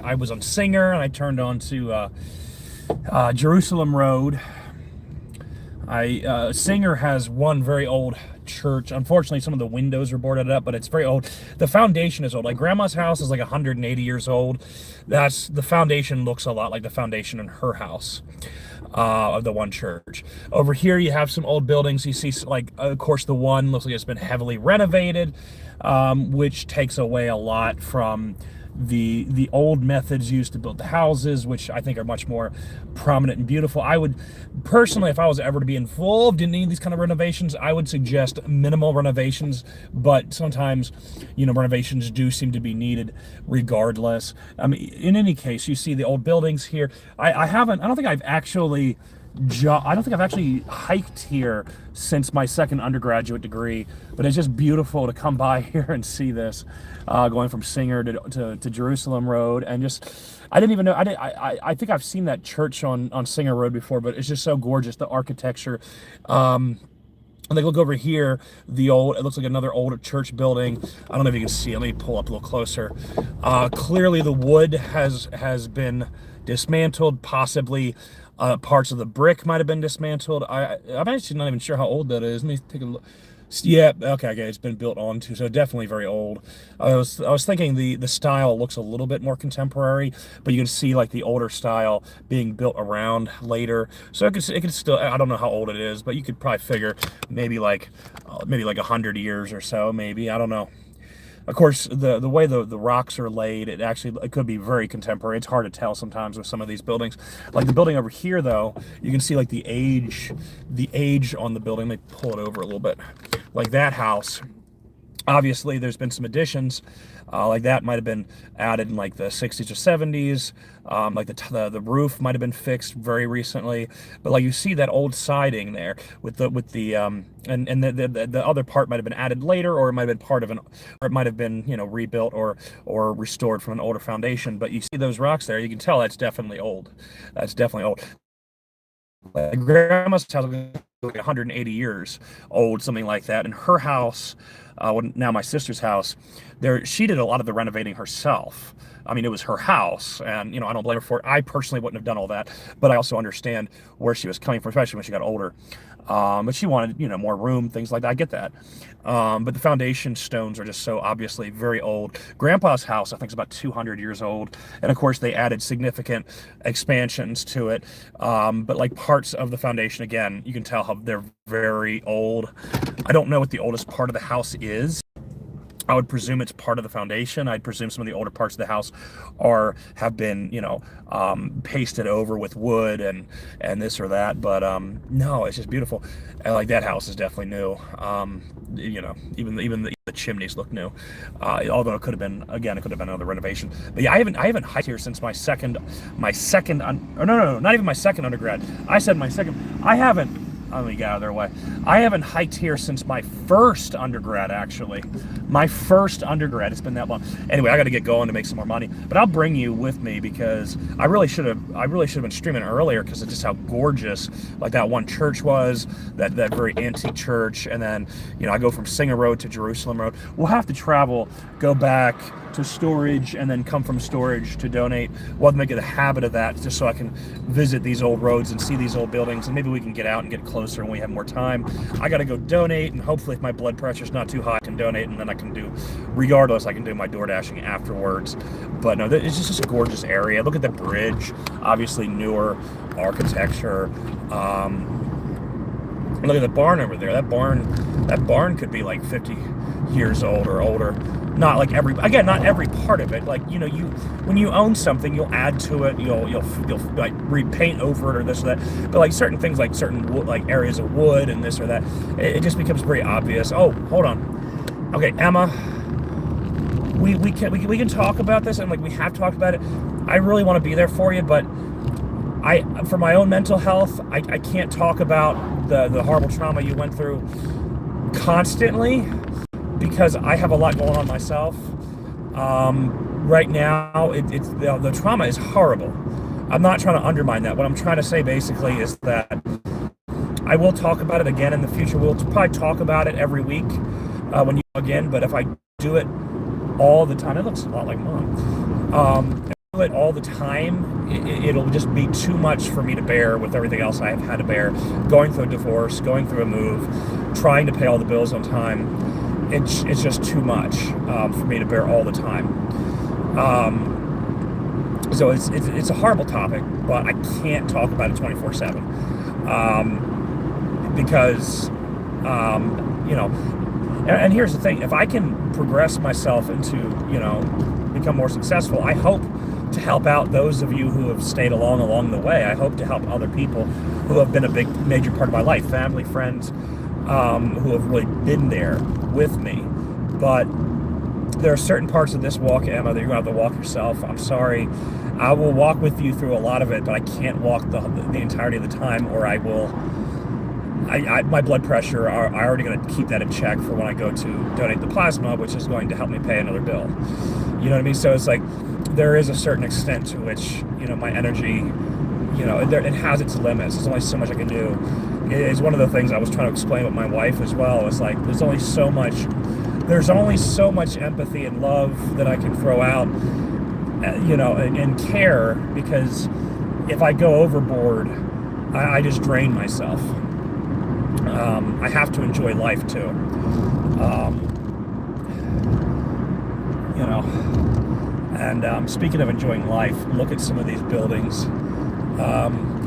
I was on Singer and I turned on to Jerusalem Road. Singer has one very old church. Unfortunately, some of the windows are boarded up, but it's very old. The foundation is old. Like grandma's house is like 180 years old. The foundation looks a lot like the foundation in her house. Of the one church. Over here, you have some old buildings. You see, like, of course, the one looks like it's been heavily renovated, which takes away a lot from the old methods used to build the houses, which I think are much more prominent and beautiful. I would personally, if I was ever to be involved in any of these kind of renovations, I would suggest minimal renovations, but sometimes, renovations do seem to be needed regardless. I mean, in any case, you see the old buildings here. I don't think I've actually hiked here since my second undergraduate degree, but it's just beautiful to come by here and see this, going from Singer to Jerusalem Road. And I didn't even know, I think I've seen that church on Singer Road before, but it's just so gorgeous, the architecture. And they look over here, it looks like another old church building. I don't know if you can see, let me pull up a little closer. Clearly the wood has been dismantled, possibly parts of the brick might have been dismantled. I'm actually not even sure how old that is. Let me take a look. Yeah, okay, it's been built onto, so definitely very old. I was thinking the style looks a little bit more contemporary, but you can see like the older style being built around later. So it could still, I don't know how old it is, but you could probably figure maybe like 100 years or so, maybe, I don't know. Of course, the way the rocks are laid, it could be very contemporary. It's hard to tell sometimes with some of these buildings. Like the building over here, though, you can see like the age on the building. Let me pull it over a little bit. Like that house, obviously there's been some additions. Like that might have been added in like the 60s or 70s. Like the roof might have been fixed very recently, but like you see that old siding there with the and the other part might have been added later, or it might have been or it might have been rebuilt or restored from an older foundation. But you see those rocks there, you can tell that's definitely old. That's definitely old. Like grandma's house is like 180 years old, something like that. And her house, now my sister's house, she did a lot of the renovating herself. I mean, it was her house, and I don't blame her for it. I personally wouldn't have done all that, but I also understand where she was coming from, especially when she got older. But she wanted, more room, things like that. I get that. But the foundation stones are just so obviously very old. Grandpa's house, I think, is about 200 years old, and of course they added significant expansions to it. But like parts of the foundation, again, you can tell how they're very old. I don't know what the oldest part of the house is. I would presume it's part of the foundation. I'd presume some of the older parts of the house have been, pasted over with wood and this or that. But no, it's just beautiful. And like that house is definitely new. Even the chimneys look new. Although it could have been another renovation. But yeah, I haven't hiked here since not even my second undergrad. I said my second. Let me get out of their way. I haven't hiked here since my first undergrad, actually. My first undergrad. It's been that long. Anyway, I got to get going to make some more money. But I'll bring you with me because I really should have been streaming earlier because of just how gorgeous like that one church was, that very antique church. And then, I go from Singer Road to Jerusalem Road. We'll have to travel, go back to storage, and then come from storage to donate. We'll have to make it a habit of that just so I can visit these old roads and see these old buildings, and maybe we can get out and get closer when we have more time. I got to go donate, and hopefully if my blood pressure's not too high, I can donate, and then I can do my door dashing afterwards. But no, it's just a gorgeous area. Look at the bridge, obviously newer architecture. Look at the barn over there. That barn could be like 50 years old or older. Not not every part of it. Like, when you own something, you'll add to it. You'll like repaint over it or this or that. But like certain things, like certain like areas of wood and this or that, it just becomes very obvious. Oh, hold on. Okay, Emma, we can talk about this, and like we have talked about it. I really want to be there for you, but for my own mental health, I can't talk about the horrible trauma you went through constantly because I have a lot going on myself. Right now, the trauma is horrible. I'm not trying to undermine that. What I'm trying to say basically is that I will talk about it again in the future. We'll probably talk about it every week when you log in, but if I do it all the time, it looks a lot like Mom. do it all the time, it'll just be too much for me to bear with everything else I have had to bear. Going through a divorce, going through a move, trying to pay all the bills on time. It's just too much for me to bear all the time. So it's a horrible topic, but I can't talk about it 24/7 because and here's the thing: if I can progress myself into become more successful, I hope to help out those of you who have stayed along the way. I hope to help other people who have been a major part of my life, family, friends, who have really been there with me. But there are certain parts of this walk, Emma, that you're going to have to walk yourself. I'm sorry. I will walk with you through a lot of it, but I can't walk the entirety of the time, or I will. My blood pressure, I already going to keep that in check for when I go to donate the plasma, which is going to help me pay another bill. You know what I mean? So it's like there is a certain extent to which my energy, it has its limits. There's only so much I can do. It's one of the things I was trying to explain with my wife as well. It's like there's only so much empathy and love that I can throw out, and care, because if I go overboard, I just drain myself. I have to enjoy life too. And speaking of enjoying life, look at some of these buildings.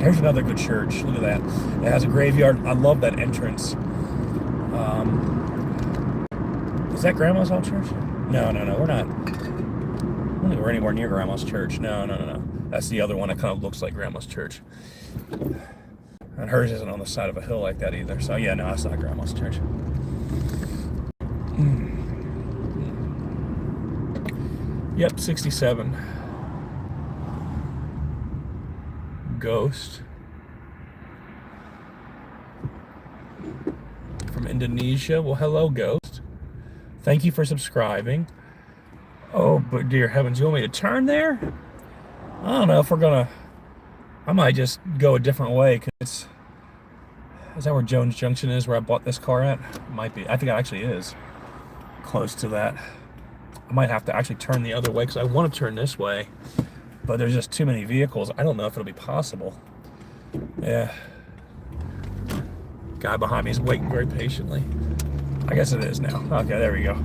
Here's another good church. Look at that. It has a graveyard. I love that entrance. Is that Grandma's old church? No. We're not. I don't think we're anywhere near Grandma's church. No. That's the other one that kind of looks like Grandma's church. And hers isn't on the side of a hill like that either. So yeah, no, that's not Grandma's church. Yep, 67. Ghost. From Indonesia. Well, hello, Ghost. Thank you for subscribing. Oh, but dear heavens, you want me to turn there? I don't know if we're gonna... I might just go a different way, because is that where Jones Junction is, where I bought this car at? It might be. I think it actually is close to that. I might have to actually turn the other way, because I want to turn this way, but there's just too many vehicles. I don't know if it'll be possible. Yeah. Guy behind me is waiting very patiently. I guess it is now. Okay, there we go.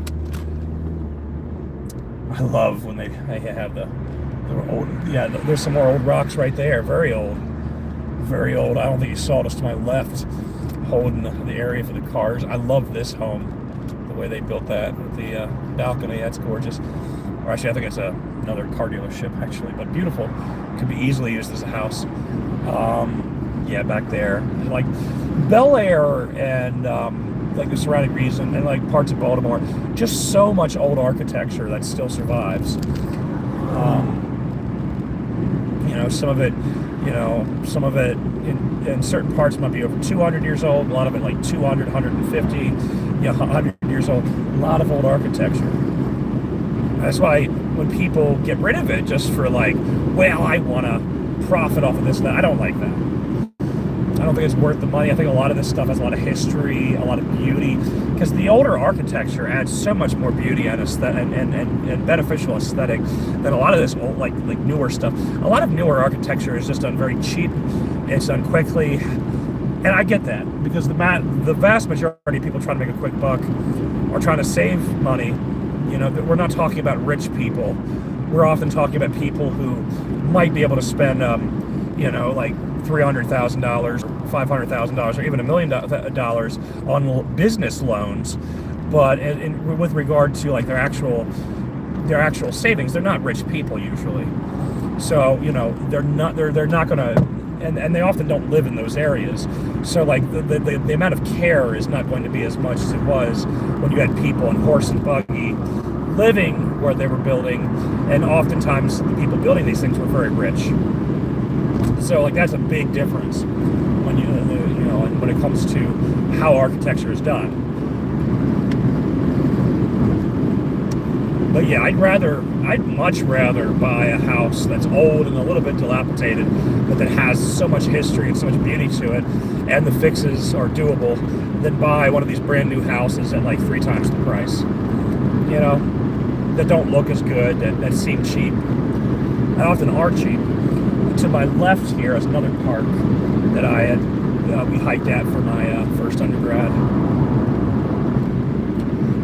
I love when they have the old, there's some more old rocks right there. Very old. Very old. I don't think you saw it. It's to my left, holding the area for the cars. I love this home, the way they built that with the balcony. That's gorgeous. Or actually, I think it's another car dealership, actually, but beautiful. Could be easily used as a house. Yeah, back there. Like Bel Air and like the surrounding region and like parts of Baltimore, just so much old architecture that still survives. Some of it in certain parts might be over 200 years old. A lot of it like 200, 150, 100 years old. A lot of old architecture. That's why when people get rid of it just for like, well, I want to profit off of this and that, I don't like that. I don't think it's worth the money. I think a lot of this stuff has a lot of history, a lot of beauty, because the older architecture adds so much more beauty and aesthetic and beneficial aesthetic than a lot of this old, like newer stuff. A lot of newer architecture is just done very cheap. It's done quickly, and I get that, because the vast majority of people trying to make a quick buck are trying to save money. We're not talking about rich people. We're often talking about people who might be able to spend, like $300,000, $500,000, or even $1 million on business loans, but with regard to like their actual savings, they're not rich people usually. So they're not gonna, and they often don't live in those areas. So like the amount of care is not going to be as much as it was when you had people in horse and buggy living where they were building, and oftentimes the people building these things were very rich. So like that's a big difference when when it comes to how architecture is done. But yeah, I'd much rather buy a house that's old and a little bit dilapidated, but that has so much history and so much beauty to it, and the fixes are doable, than buy one of these brand new houses at like 3 times the price. That don't look as good, that seem cheap. and off in Archie. To my left here is another park that I had we hiked at for my first undergrad.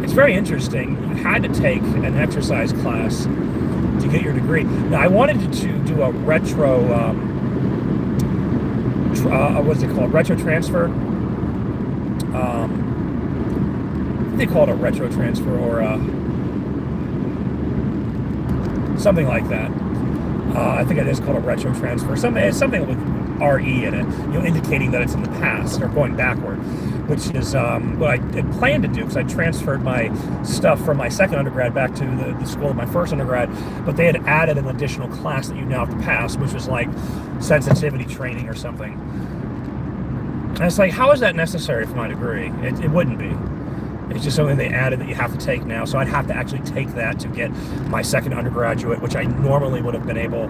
It's very interesting. You had to take an exercise class to get your degree. Now, I wanted to do a retro, what's it called? Retro transfer. They call it a retro transfer or something like that. I think it is called a retro transfer. It's something with RE in it, indicating that it's in the past or going backward, which is what I had planned to do because I transferred my stuff from my second undergrad back to the school of my first undergrad, but they had added an additional class that you now have to pass, which was like sensitivity training or something. And it's like, how is that necessary for my degree? It wouldn't be. It's just something they added that you have to take now. So I'd have to actually take that to get my second undergraduate, which I normally would have been able.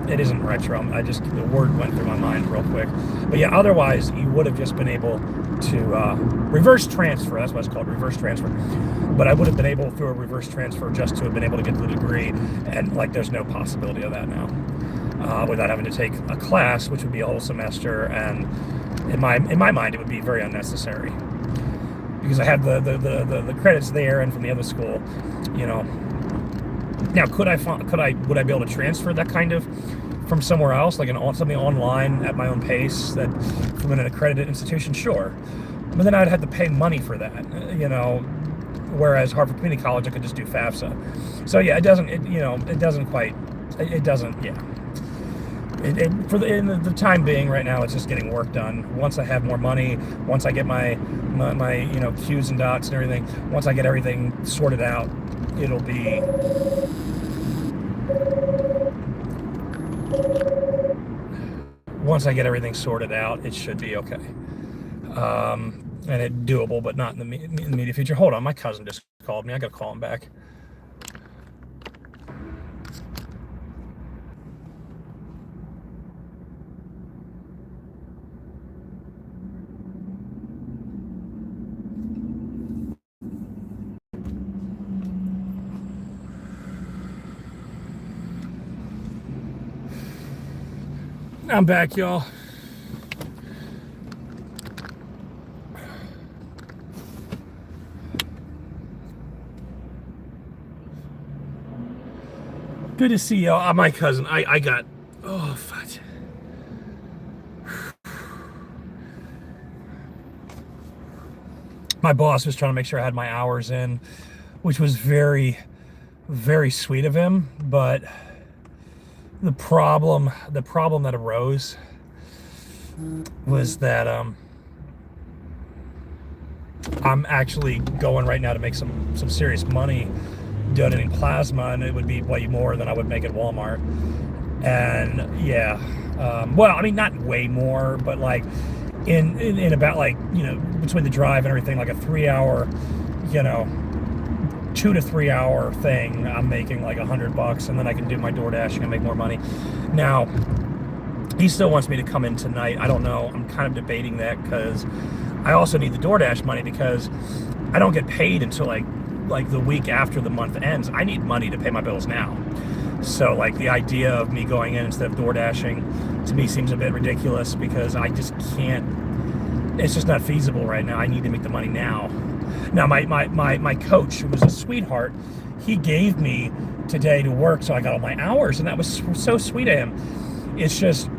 It isn't retro. The word went through my mind real quick. But yeah, otherwise you would have just been able to reverse transfer. That's what it's called, reverse transfer. But I would have been able through a reverse transfer just to have been able to get the degree. And like, there's no possibility of that now. Without having to take a class, which would be a whole semester. And in my mind, it would be very unnecessary. Because I have the credits there and from the other school, Now, would I be able to transfer that kind of from somewhere else, like something online at my own pace, that from an accredited institution? Sure, but then I'd have to pay money for that, Whereas Harvard Community College, I could just do FAFSA. So yeah, it doesn't. In the time being, right now, it's just getting work done. Once I have more money, once I get my Q's and dots and everything, once I get everything sorted out, it'll be it should be okay. And it's doable, but not in the immediate future. Hold on, my cousin just called me. I gotta call him back. I'm back, y'all. Good to see y'all. My cousin, I got, oh, fudge. My boss was trying to make sure I had my hours in, which was very, very sweet of him, but the problem that arose was that I'm actually going right now to make some serious money donating plasma, and it would be way more than I would make at Walmart. And yeah, well, I mean, not way more, but like in about, like, between the drive and everything, like a 3-hour, 2 to 3 hour thing, I'm making like $100, and then I can do my door dashing and make more money. Now, he still wants me to come in tonight. I don't know. I'm kind of debating that because I also need the DoorDash money because I don't get paid until like the week after the month ends. I need money to pay my bills now. So like the idea of me going in instead of door dashing to me seems a bit ridiculous because I just can't. It's just not feasible right now. I need to make the money now. Now, my coach, who was a sweetheart, he gave me today to work, so I got all my hours, and that was so sweet of him. It's just,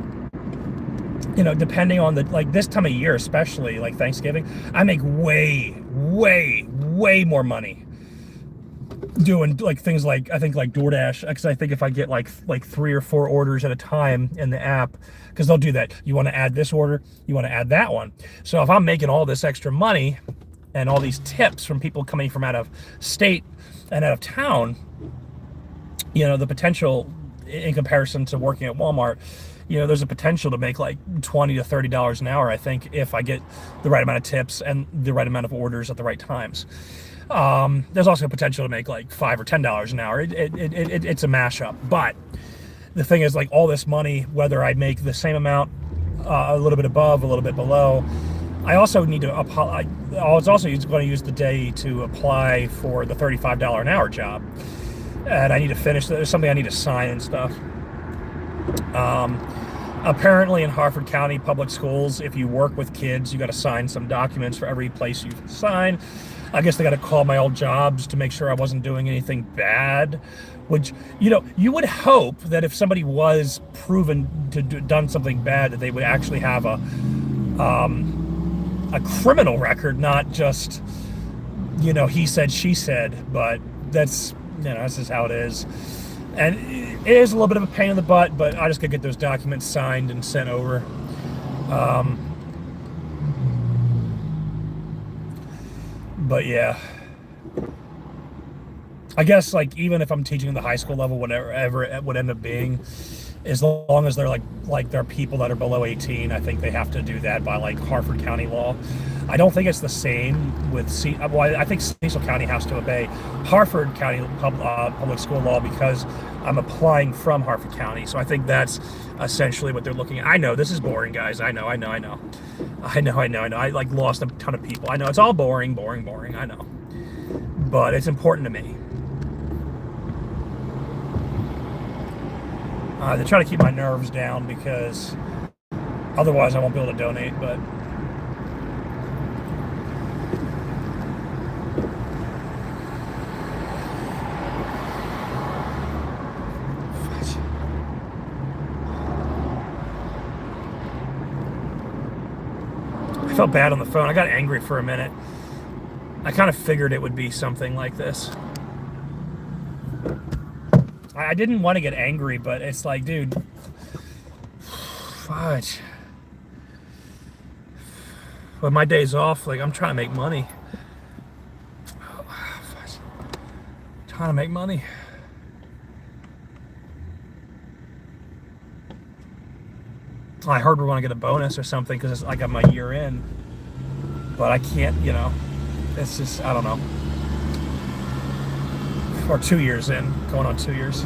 depending on this time of year, especially like Thanksgiving, I make way, way, way more money doing like things like, I think, like DoorDash, because I think if I get like 3 or 4 orders at a time in the app, because they'll do that. You want to add this order, you want to add that one. So if I'm making all this extra money and all these tips from people coming from out of state and out of town, the potential in comparison to working at Walmart, there's a potential to make like $20 to $30 an hour, I think, if I get the right amount of tips and the right amount of orders at the right times. There's also a potential to make like $5 or $10 an hour. It's a mashup. But the thing is, like, all this money, whether I make the same amount, a little bit above, a little bit below, I also need to apply. I was also going to use the day to apply for the $35 an hour job. and I need to finish. There's something I need to sign and stuff. Apparently in Harford County public schools, if you work with kids, you got to sign some documents for every place you sign. I guess they got to call my old jobs to make sure I wasn't doing anything bad, which, you would hope that if somebody was proven to done something bad, that they would actually have a criminal record, not just, he said, she said. But that's just how it is. And it is a little bit of a pain in the butt, but I just gotta get those documents signed and sent over. But yeah, I guess like even if I'm teaching at the high school level, whatever it would end up being, as long as they're like they're people that are below 18, I think they have to do that by like Harford County law. I don't think it's the same with I think Cecil County has to obey Harford County public school law because I'm applying from Harford County. So I think that's essentially what they're looking at. I know this is boring, guys. I know. I like lost a ton of people. I know it's all boring. I know, but it's important to me. They try to keep my nerves down because otherwise I won't be able to donate. But I felt bad on the phone. I got angry for a minute. I kind of figured it would be something like this. I didn't want to get angry, but it's like, dude, fudge. When my day's off, like, I'm trying to make money. Fudge. Trying to make money. I heard we're going to get a bonus or something because I got my year in. But I can't, it's just, I don't know. Or 2 years in, going on 2 years.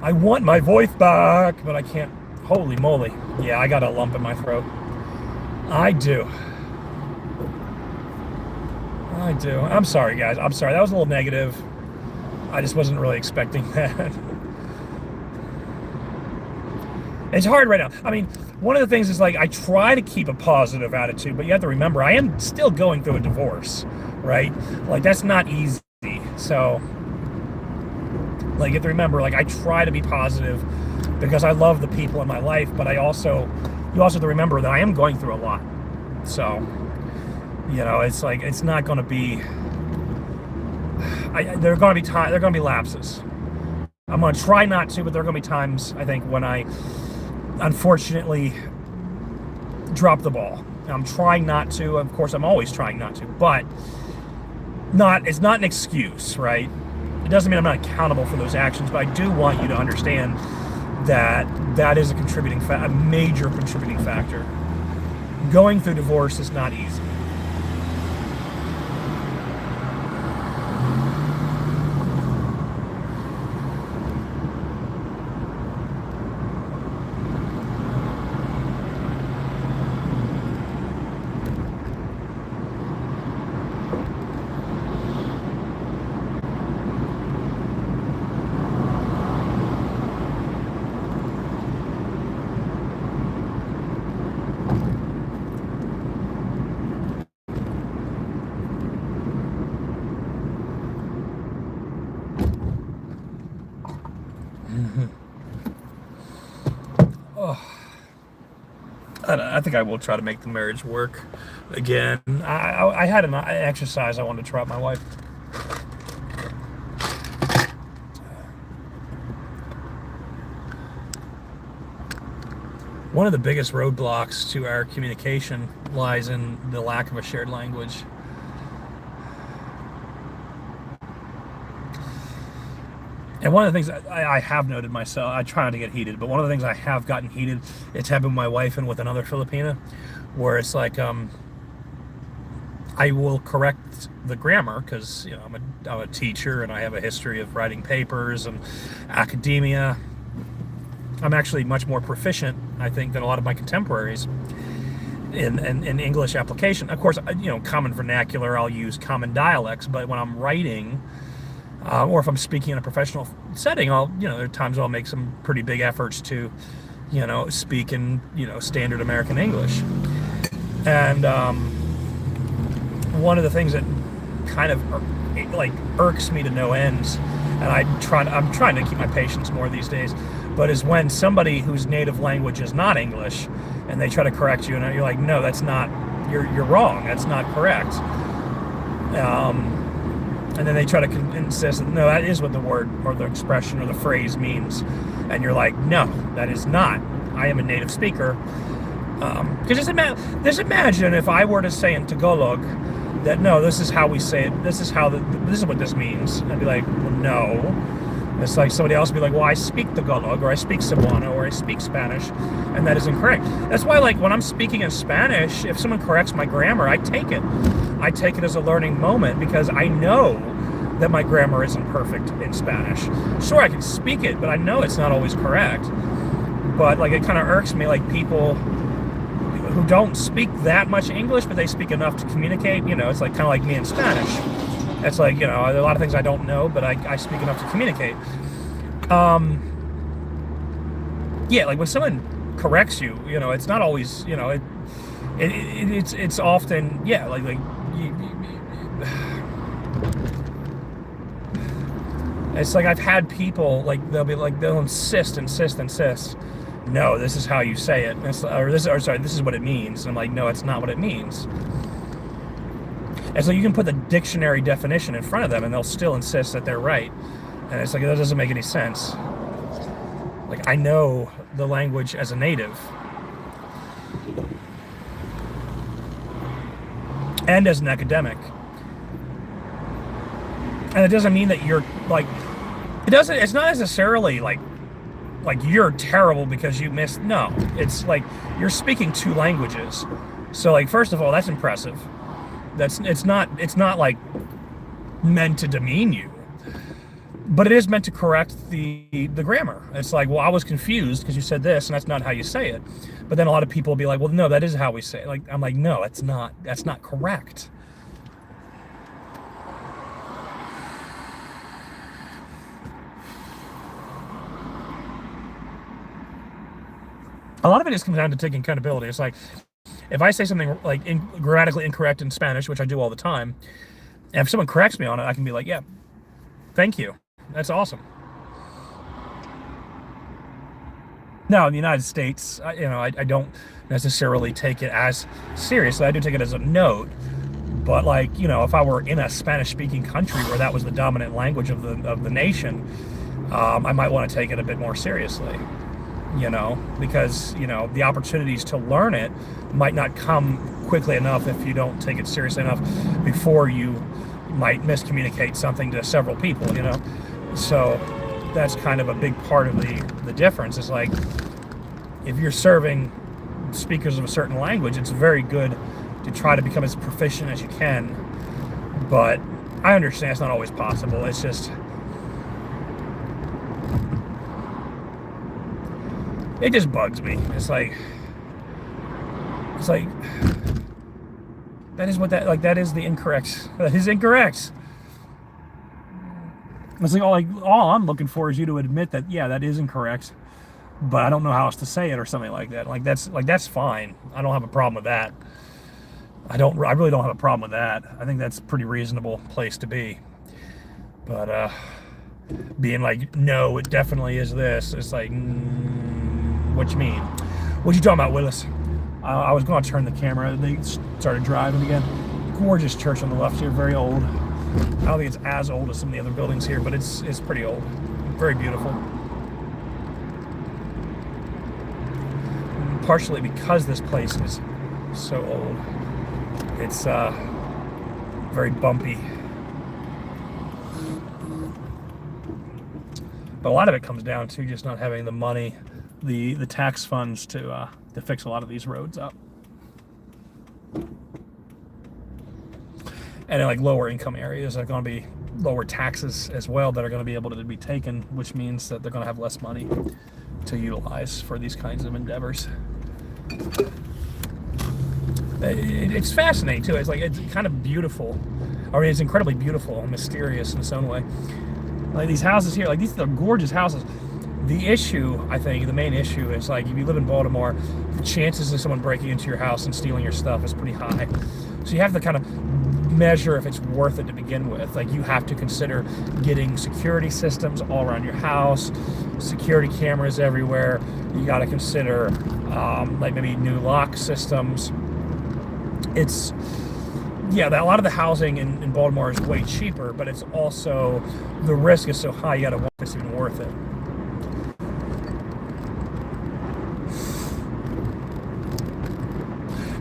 I want my voice back, but I can't. Holy moly. Yeah, I got a lump in my throat. I do. I'm sorry, guys. I'm sorry. That was a little negative. I just wasn't really expecting that. It's hard right now. I mean, one of the things is like I try to keep a positive attitude, but you have to remember I am still going through a divorce, right? Like that's not easy. So, like you have to remember, like I try to be positive because I love the people in my life, but you also have to remember that I am going through a lot. So, it's like it's not going to be. There are going to be lapses. I'm going to try not to, but there are going to be times I think when I unfortunately drop the ball. I'm trying not to. Of course, I'm always trying not to, but it's not an excuse, right? It doesn't mean I'm not accountable for those actions, but I do want you to understand that is a major contributing factor. Going through divorce is not easy. I think I will try to make the marriage work again. I had an exercise I wanted to try with my wife. One of the biggest roadblocks to our communication lies in the lack of a shared language. And one of the things I have noted myself, I try not to get heated, but one of the things I have gotten heated, it's happened with my wife and with another Filipina, where it's like, I will correct the grammar because, I'm a teacher and I have a history of writing papers and academia. I'm actually much more proficient, I think, than a lot of my contemporaries. in English application. Of course, common vernacular, I'll use common dialects, but when I'm writing, or if I'm speaking in a professional setting, there are times I'll make some pretty big efforts to, speak in, standard American English. And one of the things that kind of irks me to no ends, and I'm trying to keep my patience more these days, but is when somebody whose native language is not English and they try to correct you, and you're like, no, that's not, you're wrong, that's not correct. And then they try to insist that, no, that is what the word or the expression or the phrase means. And you're like, no, that is not. I am a native speaker. Because just imagine if I were to say in Tagalog that, no, this is how we say it, this is what this means. I'd be like, well, no. It's like somebody else would be like, well, I speak Tagalog, or I speak Cebuano, or I speak Spanish, and that is incorrect. That's why, when I'm speaking in Spanish, if someone corrects my grammar, I take it. I take it as a learning moment, because I know that my grammar isn't perfect in Spanish. Sure, I can speak it, but I know it's not always correct. But, it kind of irks me, people who don't speak that much English, but they speak enough to communicate. It's kind of like me in Spanish. It's there are a lot of things I don't know, but I speak enough to communicate. When someone corrects you, it's not always, it's often, it's I've had people, they'll insist. No, this is how you say it. This is what it means. And I'm like, no, it's not what it means. And so you can put the dictionary definition in front of them and they'll still insist that they're right. And it's that doesn't make any sense. I know the language as a native. And as an academic. And it doesn't mean that you're it's not necessarily you're terrible because you missed. No, it's you're speaking two languages. So first of all, that's impressive. It's not meant to demean you, but it is meant to correct the grammar. It's well, I was confused because you said this and that's not how you say it. But then a lot of people will be like, well, no, that is how we say it. I'm like, no, that's not correct. A lot of it just comes down to taking accountability. It's if I say something grammatically incorrect in Spanish, which I do all the time, and if someone corrects me on it, I can be like, yeah, thank you. That's awesome. Now, in the United States, I don't necessarily take it as seriously. I do take it as a note. But if I were in a Spanish-speaking country where that was the dominant language of the nation, I might want to take it a bit more seriously. Because the opportunities to learn it might not come quickly enough if you don't take it seriously enough before you might miscommunicate something to several people, So that's kind of a big part of the difference. Is if you're serving speakers of a certain language, it's very good to try to become as proficient as you can. But I understand it's not always possible. It's just, it just bugs me. It's that is what that is the incorrect. That is incorrect. It's all I'm looking for is you to admit that, yeah, that is incorrect, but I don't know how else to say it or something like that. That's fine. I don't have a problem with that. I really don't have a problem with that. I think that's a pretty reasonable place to be. But being no, it definitely is this. It's what you mean? What you talking about, Willis? I was going to turn the camera. They started driving again. Gorgeous church on the left here, very old. I don't think it's as old as some of the other buildings here, but it's pretty old. Very beautiful. Partially because this place is so old. It's very bumpy. But a lot of it comes down to just not having the money, the tax funds to fix a lot of these roads up. And in lower income areas are going to be lower taxes as well that are going to be able to be taken, which means that they're going to have less money to utilize for these kinds of endeavors. It's fascinating too. It's like it's kind of beautiful. I mean, it's incredibly beautiful and mysterious in its own way. Like these houses here, like these are gorgeous houses. The issue, I think, the main issue is like if you live in Baltimore, the chances of someone breaking into your house and stealing your stuff is pretty high. So you have to kind of measure if it's worth it to begin with. Like you have to consider getting security systems all around your house, security cameras everywhere. You got to consider like maybe new lock systems. It's yeah, a lot of the housing in Baltimore is way cheaper, but it's also the risk is so high. You got to wonder if it's even worth it.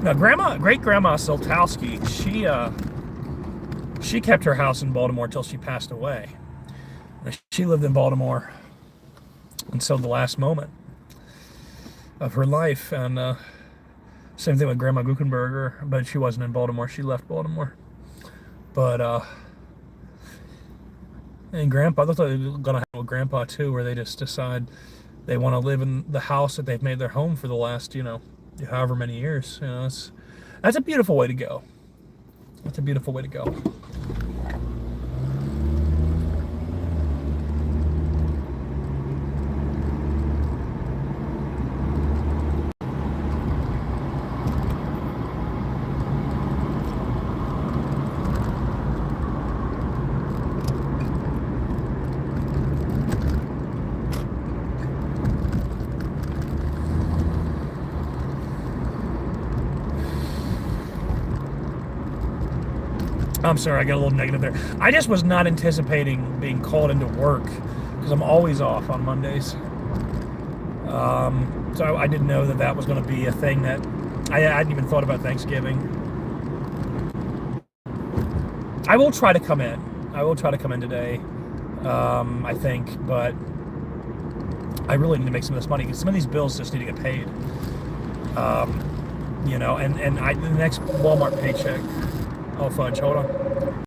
Now, great grandma Soltowski, she kept her house in Baltimore until she passed away. She lived in Baltimore until the last moment of her life, and same thing with Grandma Guckenberger, but she wasn't in Baltimore. She left Baltimore. But and Grandpa, that's what they're gonna have with Grandpa too, where they just decide they want to live in the house that they've made their home for the last, however many years. That's a beautiful way to go. That's a beautiful way to go. I'm sorry, I got a little negative there. I just was not anticipating being called into work because I'm always off on Mondays. So I didn't know that was going to be a thing that I hadn't even thought about Thanksgiving. I will try to come in. I will try to come in today, I think, but I really need to make some of this money because some of these bills just need to get paid. The next Walmart paycheck. Oh, fudge, hold on.